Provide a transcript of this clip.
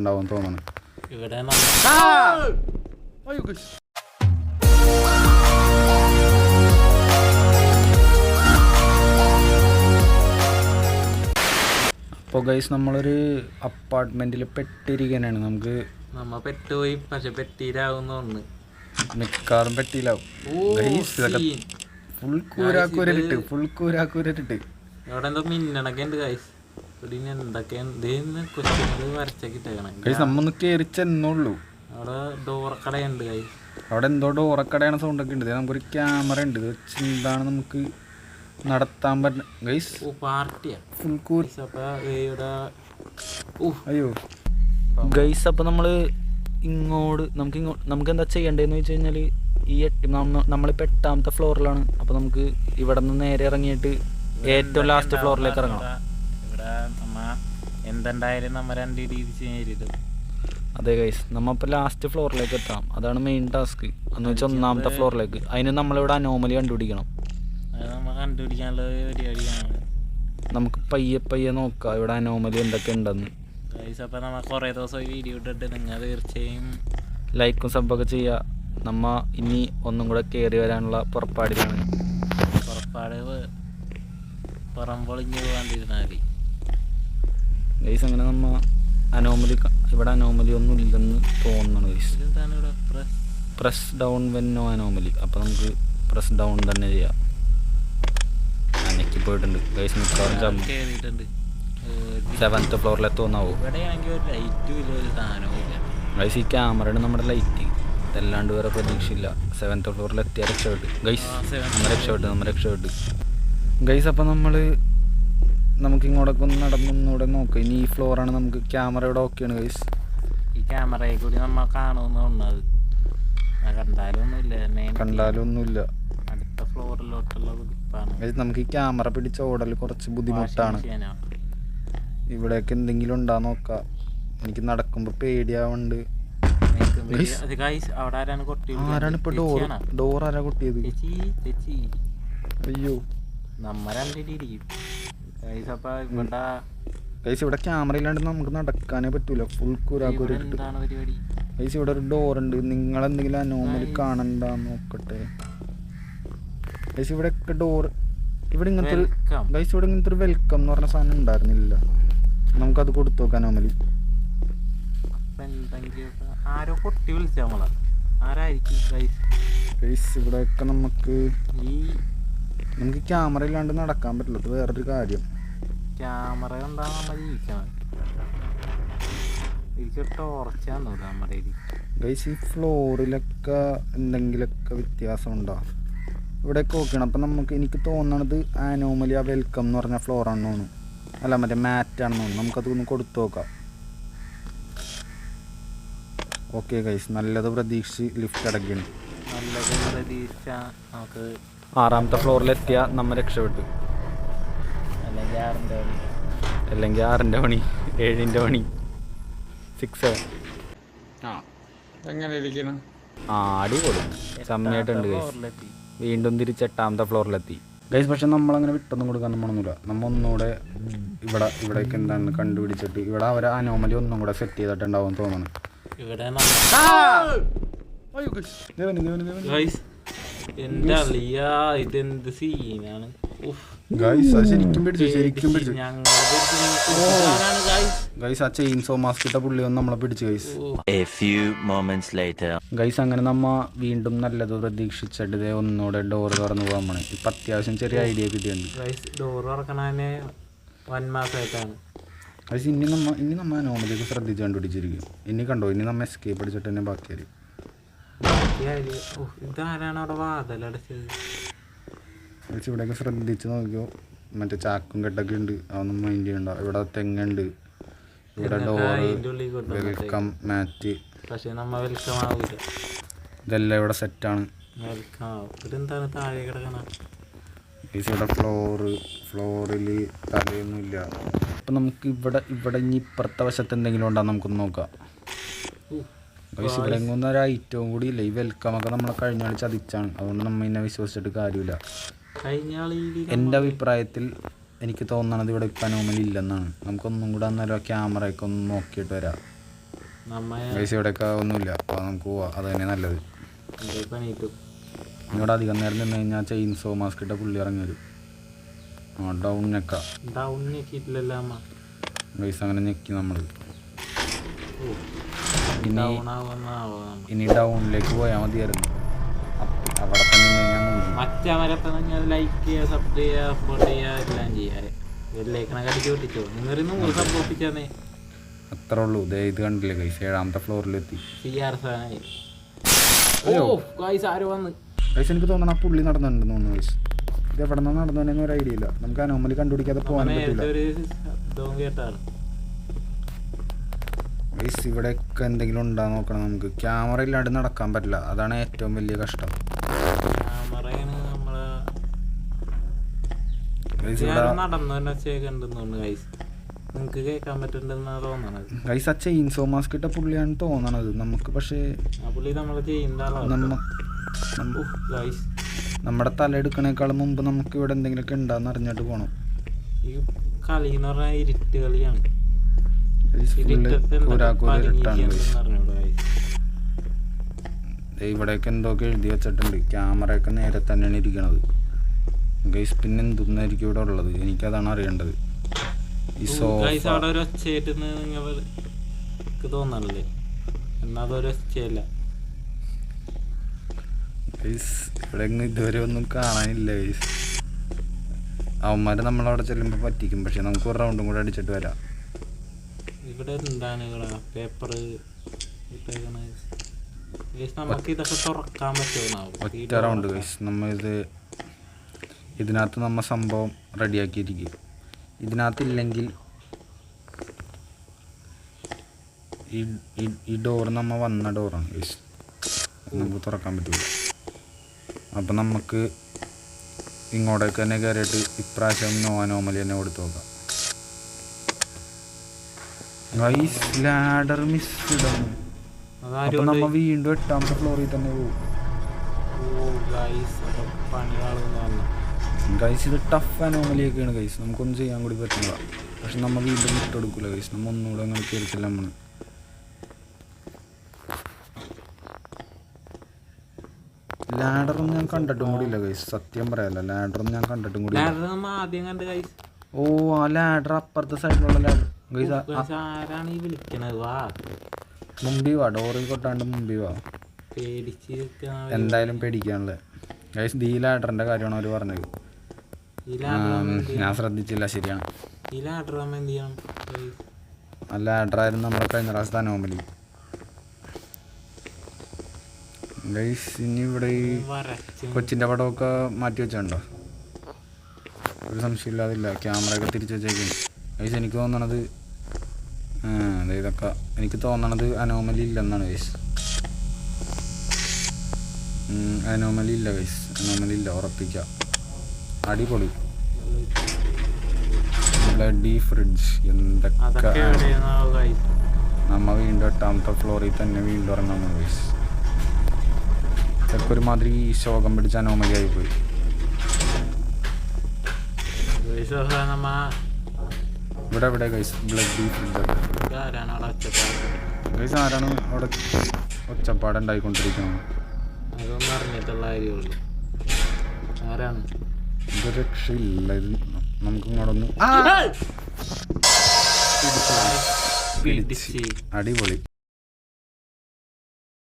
ഉണ്ടാവും തോന്നുന്നു. ഇവിടെ അപ്പോൾ ഗൈസ് നമ്മളൊരു അപ്പാർട്ട്മെന്റിൽ പെട്ടിരിക്കാനാണ്. നമുക്ക് നമ്മ പെട്ടുപോയി, പക്ഷെ പെട്ടിയിലാവുന്ന ഒന്ന് മിക്കാറും പെട്ടിയിലാവും. ഫുൾ കൂരാക്കൂരിട്ട് ഇവിടെ എന്തോ മിന്നണൊക്കെ ഉണ്ട് ഗൈസ്. ഇവിടെ എന്തൊക്കെയാണ് കൊച്ചുകൾ വരച്ചൊക്കിട്ടേക്കണം. ഗൈസ് നമ്മൊന്ന് കയറി ചെന്നുള്ളൂ. അവിടെ ഡോറക്കടയുണ്ട് ഗൈസ്. അവിടെ എന്തോ ഡോറക്കടയാണ് സൗണ്ടൊക്കെ ഉണ്ട്. നമുക്കൊരു ക്യാമറ ഉണ്ട്. ഇത് വെച്ച് എന്താണ് നമുക്ക് നടത്താൻ പറ്റുന്ന ഗൈസ്. പാർട്ടിയാ ഫുൾ കൂർ. അയ്യോ ഗൈസ്, അപ്പോൾ നമ്മൾ നമുക്ക് എന്താ ചെയ്യേണ്ടതെന്ന് വെച്ച് കഴിഞ്ഞാൽ നമ്മളിപ്പോൾ 8ാമത്തെ ഫ്ലോറിലാണ്. അപ്പോൾ നമുക്ക് ഇവിടെ നിന്ന് നേരെ ഇറങ്ങിയിട്ട് ഏറ്റവും ലാസ്റ്റ് ഫ്ലോറിലേക്ക് ഇറങ്ങണം. ഇവിടെ നമ്മ എന്തുണ്ടായാലും നമ്മ 2 രീതി ചെയ്തിട്ട്. അതെ ഗൈസ്, നമ്മളിപ്പോൾ ലാസ്റ്റ് ഫ്ലോറിലേക്ക് എത്താം. അതാണ് മെയിൻ ടാസ്ക്. എന്ന് വെച്ചാൽ 1ാമത്തെ ഫ്ലോറിലേക്ക്. അതിന് നമ്മളിവിടെ അനോമലി കണ്ടുപിടിക്കണം. അത് നമ്മൾ കണ്ടുപിടിക്കാനുള്ള പരിപാടിയാണ്. നമുക്ക് പയ്യെ നോക്കാം ഇവിടെ അനോമലി എന്തൊക്കെ ഉണ്ടെന്ന്. ഗൈസ്, അപ്പോൾ നമ്മൾ കുറേ ദിവസം വീഡിയോ ഇട്ടിട്ട് നിങ്ങൾ തീർച്ചയായും ലൈക്കും സബ്ബൊക്കെ ചെയ്യുക. നമ്മ ഇനി ഒന്നും കൂടെ കയറി വരാനുള്ള പുറപ്പാടിലാണ്. പുറംപൊളിഞ്ഞ് പോകാണ്ടിരുന്നാൽ മതി ഗൈസ്. അങ്ങനെ നമ്മ ഇവിടെ അനോമലി ഒന്നും ഇല്ലെന്ന് തോന്നുന്നു ഗൈസ്. എന്താണ് ഇവിടെ press down when no anomaly. അപ്പോൾ നമുക്ക് പ്രസ് ഡൗൺ തന്നെ ചെയ്യാം. അനക്കി പോയിട്ടുണ്ട് ഗൈസ്. മിക്കവാറും കയറിയിട്ടുണ്ട്. 7th ഫ്ലോറിലെത്തോന്നാവോ. ഇവിടെയാണെങ്കിൽ ഒരു ലൈറ്റും ഇല്ല, ഒരു സാധനവും ഇല്ല ഗൈസ്. ഈ ക്യാമറയാണ് നമ്മുടെ ലൈറ്റ്. ഇതല്ലാണ്ട് വേറെ പ്രതീക്ഷയില്ല. 7th ഫ്ലോറിലെത്തിയ രക്ഷപ്പെട്ട് ഗൈസ്. നമ്മൾ രക്ഷപ്പെട്ട് ഗൈസ്. അപ്പോൾ നമുക്ക് ഇങ്ങോട്ടൊക്കെ ഒന്ന് നടന്നൊന്നുകൂടെ നോക്കാം. ഇനി ഈ ഫ്ലോറാണ്. നമുക്ക് ക്യാമറ ഇവിടെ ഓക്കെയാണ് ഗൈസ്. ഈ ക്യാമറയിൽ കൂടി നമ്മൾ കാണുമെന്നുള്ളത് കണ്ടാലൊന്നുമില്ല. അടുത്ത ഫ്ലോറിലോട്ടുള്ള ഗൈസ്, നമുക്ക് ഈ ക്യാമറ പിടിച്ച ഓടൽ കുറച്ച് ബുദ്ധിമുട്ടാണ്. ഇവിടെയൊക്കെ എന്തെങ്കിലും ഉണ്ടാ നോക്കാം. എനിക്ക് നടക്കുമ്പോൾ പേടിയാവുന്നുണ്ട്. ആരാണ് ഇപ്പൊ ഡോർ ആരാ കൊട്ടിയത്? അയ്യോ ഗൈസ്, ഇവിടെ ക്യാമറ ഇല്ലാണ്ട് നമുക്ക് നടക്കാനേ പറ്റൂല. ഫുൾ കൂരാക്കൂരിട്ട് ഗൈസ്. ഇവിടെ ഒരു ഡോറുണ്ട്. നിങ്ങൾ എന്തെങ്കിലും അനോമലി കാണണ്ടാന്ന് നോക്കട്ടെ ഗൈസ്. ഇവിടെ ഒക്കെ ഡോർ. ഇവിടെ ഇങ്ങനത്തെ ഒരു വെൽക്കം എന്ന് പറഞ്ഞ സാധനം ഉണ്ടായിരുന്നില്ല. നമുക്കത് കൊടുത്തു നോക്കാം അനോമലി. ആരോ പൊട്ടി വിളിച്ച നമ്മളെ ആരായിരിക്കും ഗൈസ്. ഇവിടെയൊക്കെ നമുക്ക് ക്യാമറ ഇല്ലാണ്ട് നടക്കാൻ പറ്റില്ല. അത് വേറൊരു കാര്യം. ക്യാമറ ഉണ്ടാകും നമ്മൾ ജീവിക്കണം. എനിക്ക് ടോർച്ചാന്ന് നമ്മുടെ ഗൈസ്. ഈ ഫ്ലോറിലൊക്കെ എന്തെങ്കിലുമൊക്കെ വ്യത്യാസം ഉണ്ടോ? ഇവിടെയൊക്കെ ഓക്കെയാണ്. അപ്പം എനിക്ക് തോന്നണത് അനോമലി ആ വെൽക്കം എന്ന് പറഞ്ഞ ഫ്ലോറാണെന്ന് തോന്നുന്നു. അല്ല, മറ്റേ മാറ്റാണെന്ന് തോന്നുന്നു. നമുക്കതൊന്ന് കൊടുത്തു നോക്കാം. ഓക്കെ ഗൈസ്, നല്ലത് പ്രതീക്ഷിച്ച് ലിഫ്റ്റ് അടയ്ക്കണം. നല്ലത് പ്രതീക്ഷ നമുക്ക് 6ാമത്തെ ഫ്ലോറിലെത്തിയ നമ്മൾ രക്ഷപ്പെട്ടു. അല്ലെങ്കിൽ 6ന്റെ പണി 7ന്റെ പണി 6 എങ്ങനെ ഇരിക്കണം? അടിപൊളി സമയമായിട്ടുണ്ട് ഗൈസ്. വീണ്ടും തിരിച്ച് 8ാമത്തെ ഫ്ലോറിലെത്തി ഗൈസ്. പക്ഷെ നമ്മളങ്ങനെ വിട്ടൊന്നും കൊടുക്കാൻ നമ്മളൊന്നുമില്ല. നമ്മൾ ഒന്നുകൂടെ ഇവിടേക്ക് എന്താണ് കണ്ടുപിടിച്ചിട്ട് ഇവിടെ അവരെ അനോമലി ഒന്നും കൂടെ സെറ്റ് ചെയ്തിട്ടുണ്ടാവും തോന്നുന്നു. ഇതെന്ത് സീനാണ് ശരിക്കും പിടിച്ചു ഗൈസ്. ആ ചെയിൻസോ മാസ്ക് ഇട്ട പുള്ളി ഒന്ന് നമ്മളെ പിടിച്ചു ഗൈസ്. ഗൈസ്, അങ്ങനെ നമ്മ വീണ്ടും നല്ലത് പ്രതീക്ഷിച്ചിട്ട് ഒന്നുകൂടെ ഡോർ തുറന്നു പോകാൻ പോണേ. ഇപ്പൊ അത്യാവശ്യം ചെറിയ ഐഡിയ കിട്ടിയിട്ടുണ്ട്. ഡോർ തുറക്കണേ 1 മാസമായിട്ടാണ് ഗൈസ്. ഇനി നമ്മ നോർമലിയൊക്കെ ശ്രദ്ധിച്ച് കണ്ടുപിടിച്ചിരിക്കും. ഇനി കണ്ടോ, ഇനി നമ്മ എസ്കേപ്പ് അടിച്ചിട്ട് തന്നെ ബാക്കിയായിരിക്കും. ഇതാരാണ് അവിടെ വാതിലടച്ചത്? ഇവിടെയൊക്കെ ശ്രദ്ധിച്ച് നോക്കിയോ. മറ്റേ ചാക്കും കെട്ടൊക്കെ ഉണ്ട്. അതൊന്നും മൈൻഡ് ചെയ്യണ്ട. ഇവിടെ തെങ്ങുണ്ട്. ഇവിടെ ഡോറ്, വെൽക്കം മാറ്റ്. പക്ഷെ നമ്മ വെൽക്കം ആവില്ല. ഇതെല്ലാം ഇവിടെ സെറ്റാണ്. വെൽക്കം ആവും. ഇതെന്താണ് താഴെ കിടക്കണ? ഇവിടെ ഫ്ലോറിൽ തലയൊന്നുമില്ല. അപ്പം നമുക്ക് ഇവിടെ ഇനി ഇപ്പുറത്തെ വശത്ത് എന്തെങ്കിലും ഉണ്ടാകും നമുക്കൊന്ന് നോക്കാം. പക്ഷെ ഇവിടെ എങ്ങുന്ന ഒരു ഐറ്റവും കൂടി ഇല്ല. ഈ വെൽക്കമൊക്കെ നമ്മളെ കഴിഞ്ഞ ആൾ ചതിച്ചാണ്. അതുകൊണ്ട് നമ്മൾ ഇതിനെ വിശ്വസിച്ചിട്ട് കാര്യമില്ല. എൻ്റെ അഭിപ്രായത്തിൽ എനിക്ക് തോന്നണത് ഇവിടെ ഇപ്പം അനോമലി ഇല്ലെന്നാണ്. നമുക്കൊന്നും കൂടെ അന്നേരം ക്യാമറയൊക്കെ ഒന്ന് നോക്കിയിട്ട് വരാം. നമ്മ ഗൈസ് ഇവിടെയൊക്കെ ഒന്നുമില്ല, അപ്പോൾ നമുക്ക് പോവാം, അത് തന്നെ നല്ലത്. പണിയിട്ടു ഇവിടെ അധികം നേരം നിന്ന് കഴിഞ്ഞാൽ ചെയിൻസോ മാസ്ക് ഇട്ട പുള്ളി ഇറങ്ങി വരും. ആ ഡൗൺ ഞെക്കാം ഡൗൺ ഞെക്കിയിട്ടില്ലല്ലോ അമ്മ. ഗൈസ് അങ്ങനെ ഞെക്കി നമ്മൾ. ഡൗൺ ആവുന്നാവോ ഇനി ഡൗണിലേക്ക് പോയാൽ മതിയായിരുന്നു. അവിടെ തന്നെ ഞാൻ നോക്കി. മറ്റവരപ്പം നിങ്ങൾ ലൈക്ക് ചെയ്യുക, സബ് ചെയ്യുക, സപ്പോർട്ട് ചെയ്യുക, എല്ലാം ചെയ്യാറ്. ഇതിലേക്കണ കടിച്ച് പൊട്ടിച്ചോ. നിങ്ങൾ 100 സബ് ഒപ്പിച്ചാന്നേ. അത്രേ ഉള്ളൂ. ദേ ഇത് കണ്ടില്ലേ ഗൈസ്, 7ാമത്തെ ഫ്ലോറിലെത്തി. CR സാധനമായി. ഓ ഗൈസ് ആര് വന്ന്. ഗൈസ് എനിക്ക് തോന്നണം ആ പുള്ളി നടന്നിട്ടുണ്ടെന്ന് തോന്നുന്നു ഗൈസ്. ഇത് എവിടെ നിന്നാണ് നടന്നതെന്ന് ഒരു ഐഡിയ ഇല്ല. നമുക്ക് അനോമലി കണ്ടുപിടിക്കാതെ പോകാൻ പറ്റില്ല ഒരു ഇതും കേട്ടാണ്. ഗൈസ് ഇവിടെയൊക്കെ എന്തെങ്കിലും ഉണ്ടാകുന്ന നോക്കണം നമുക്ക്. ക്യാമറ ഇല്ലാണ്ട് നടക്കാൻ പറ്റില്ല, അതാണ് ഏറ്റവും വലിയ കഷ്ടം. ക്യാമറയാണ് നമ്മളെ ഗൈസ് ഇവിടെ നടന്നു തന്നെ കണ്ടെന്ന് തോന്നുന്നു ഗൈസ്. നിങ്ങൾക്ക് കേൾക്കാൻ പറ്റുന്നുണ്ടെന്നാണ് തോന്നണത്. ഗൈസ് ആ ചെയിൻസോ മാസ്ക് ഇട്ട പുള്ളിയാണ് തോന്നണത് നമുക്ക്. പക്ഷേ ആ പുള്ളി നമ്മളെ ചെയ്യുന്ന ഗൈസ് നമ്മുടെ തല എടുക്കണേക്കാളും മുമ്പ് നമുക്ക് ഇവിടെ എന്തെങ്കിലുമൊക്കെ ഉണ്ടാന്ന് അറിഞ്ഞിട്ട് പോകണം. ഈ കളി എന്ന് പറഞ്ഞാൽ ഇരുട്ട് കളിയാണ്. ഇവിടെയൊക്കെ എന്തൊക്കെ എഴുതി വെച്ചിട്ടുണ്ട്. ക്യാമറയൊക്കെ നേരെ തന്നെയാണ് ഇരിക്കണത് ഗൈസ്. പിന്നെ എന്തൊന്നായിരിക്കും ഇവിടെ ഉള്ളത്, എനിക്കതാണ് അറിയേണ്ടത്. ഈ ഗൈസ് അവിടെ ഒരു ഒച്ചയായിട്ട് നിങ്ങൾക്ക് തോന്നണല്ലേ? എന്നാൽ അതൊരു ഒച്ചയല്ല ഗൈസ്. ഇവിടെ ഇതുവരെ ഒന്നും കാണാനില്ല ഗൈസ്. അവന്മാർ നമ്മളവിടെ ചെല്ലുമ്പോൾ പറ്റിക്കും. പക്ഷെ നമുക്ക് ഒരു റൗണ്ടും കൂടെ അടിച്ചിട്ട് വരാം. ഇവിടെ എന്താണ് പേപ്പർ നമുക്ക് ഇതൊക്കെ തുറക്കാൻ പറ്റുമോ? ഒറ്റ റൗണ്ട് ഗൈസ്. ഇതിനകത്ത് നമ്മ സംഭവം റെഡിയാക്കിയിരിക്കും. ഇതിനകത്തില്ലെങ്കിൽ ഈ ഡോറ് നമ്മ വന്ന ഡോറാണ് ഗൈസ്, നമുക്ക് തുറക്കാൻ പറ്റില്ല. അപ്പം നമുക്ക് ഇങ്ങോട്ടേക്ക് തന്നെ കയറിയിട്ട് ഇപ്രാവശ്യം നോ അനോമലി തന്നെ കൊടുത്തു നോക്കാം ഗൈസ്. ലാഡർ മിസ് ഇടുന്നു. അപ്പം നമ്മ വീണ്ടും 8ാമത്തെ ഫ്ലോറിൽ തന്നെ പോകും ഗൈസ്. ഇത് ടഫ് അനോമലിയൊക്കെയാണ് ഗൈസ്, നമുക്കൊന്നും ചെയ്യാൻ കൂടി പറ്റില്ല. പക്ഷെ നമ്മൾ വീണ്ടും വിട്ടെടുക്കില്ല ഗൈസ്. നമ്മൾ ഒന്നുകൂടെ അങ്ങനെ കയറിച്ചില്ല. നമ്മൾ ലാഡറൊന്നും ഞാൻ കണ്ടിട്ടും കൂടി ഇല്ല ഗൈസ്, സത്യം പറയാല്ല. ലാഡറൊന്നും ഞാൻ കണ്ടിട്ടും കൂടി ഇല്ല. ഓ ആ ലാഡർ അപ്പുറത്തെ സൈഡിലുള്ള ലാഡർ ഗൈസ്. മുമ്പിൽ വാ, ഡോറിൽ കൊട്ടാണ്ട് മുമ്പിൽ വാ. എന്തായാലും പേടിക്കാനുള്ള ഗൈസ്. ഈ ലാഡറിന്റെ കാര്യമാണ് അവർ പറഞ്ഞത്. ഞാൻ ശ്രദ്ധിച്ചില്ല. ശരിയാണ്, ആ ലാഡറായിരുന്നു നമ്മൾ കഴിഞ്ഞ പ്രാവശ്യത്തെ അനോമലി ഗൈസ്. ഇനി ഇവിടെ ഈ കൊച്ചിൻ്റെ പടമൊക്കെ മാറ്റി വെച്ചിട്ടുണ്ടോ? ഒരു സംശയമില്ലാതില്ല. ക്യാമറയൊക്കെ തിരിച്ചു വെച്ചേക്കുന്നു ഗൈസ്. എനിക്ക് തോന്നണത് ഇതൊക്കെ എനിക്ക് തോന്നണത് അനോമലി ഇല്ലെന്നാണ് ഗൈസ്. അനോമലി ഇല്ല ഗൈസ്, അനോമലി ഇല്ല, ഉറപ്പിക്കാം. അടിപൊളി. ബ്ലഡി ഫ്രിഡ്ജ് എന്തൊക്കെ. നമ്മ വീണ്ടും 8ാമത്തെ ഫ്ലോറിൽ തന്നെ വീണ്ടും ഇറങ്ങാൻ ഗൈസ്. ഇതൊക്കെ ഒരുമാതിരി ശോകം പിടിച്ച അനോമലി ആയിപ്പോയി. ഇവിടെ ഗൈസ് ബ്ലഡി ഫ്രിഡ്ജ് ഗൈസ്. ആരാണ് അവിടെ ഒച്ചപ്പാടുണ്ടായിക്കൊണ്ടിരിക്കുന്നത്? ഇത് രക്ഷയില്ല. ഇത് നമുക്ക് ഇങ്ങോട്ടൊന്ന് അടിപൊളി.